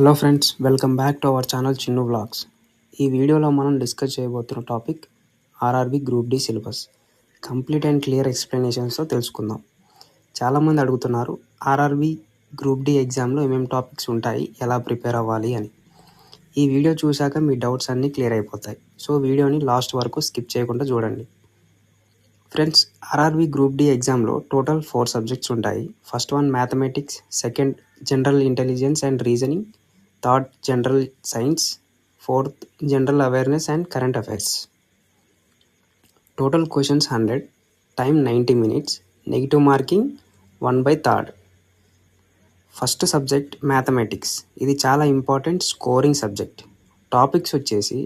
Hello friends, welcome back to our channel Chinnu vlogs. ఈ వీడియోలో మనం డిస్కస్ చేయబోతున్న topic RRB group D syllabus. Complete and clear ఎక్స్ప్లెనేషన్స్తో తెలుసుకుందాం. చాలామంది అడుగుతున్నారు ఆర్ఆర్బి గ్రూప్ డి ఎగ్జామ్లో ఏమేమి టాపిక్స్ ఉంటాయి, ఎలా ప్రిపేర్ అవ్వాలి అని. ఈ వీడియో చూశాక మీ డౌట్స్ అన్నీ క్లియర్ అయిపోతాయి. సో వీడియోని లాస్ట్ వరకు స్కిప్ చేయకుండా చూడండి. ఫ్రెండ్స్, ఆర్ఆర్బి గ్రూప్ డి ఎగ్జామ్లో టోటల్ 4 సబ్జెక్ట్స్ ఉంటాయి. First one mathematics, second general intelligence and reasoning, third general science, fourth general awareness and current affairs. Total questions 100, time 90 minutes, negative marking 1/3. First subject mathematics. ఇది చాలా important scoring subject. Topics వచ్చేసి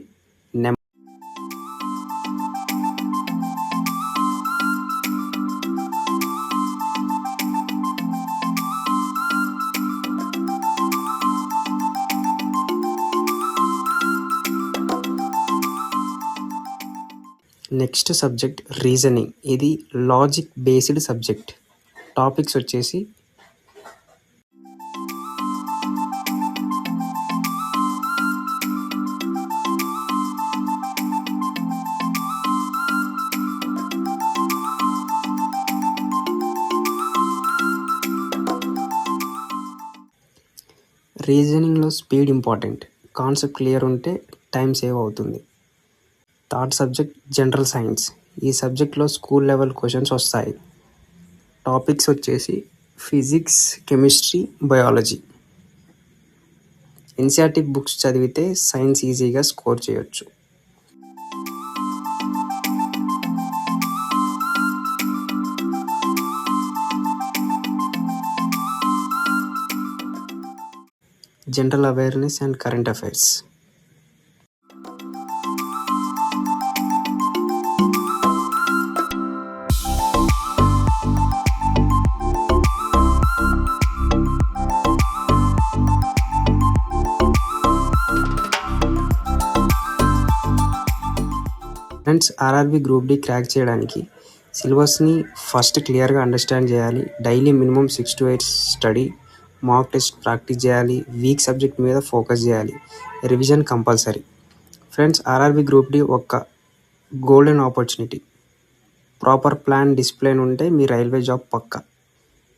next subject reasoning. ఇది logic based subject. Topics వచ్చేసి రీజనింగ్లో speed important. Concept clear ఉంటే time save అవుతుంది. Third subject general science. ఈ సబ్జెక్ట్లో school level questions వస్తాయి. టాపిక్స్ వచ్చేసి physics, chemistry, biology. NCERT books చదివితే సైన్స్ ఈజీగా స్కోర్ చేయొచ్చు. General awareness and current affairs. Friends, RRB group D crack చేయడానికి సిలబస్ని ఫస్ట్ క్లియర్గా అండర్స్టాండ్ చేయాలి. Daily minimum 6 to 8 study, mock test practice చేయాలి. వీక్ సబ్జెక్ట్ మీద ఫోకస్ చేయాలి. Revision compulsory. Friends, RRB group D ఒక golden opportunity. Proper plan, discipline ఉంటే మీ railway job పక్కా.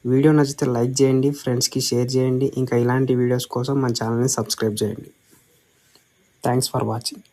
Video నచ్చితే లైక్ చేయండి, ఫ్రెండ్స్కి షేర్ చేయండి. ఇంకా ఇలాంటి వీడియోస్ కోసం మన ఛానల్ని సబ్స్క్రైబ్ చేయండి. Thanks for watching.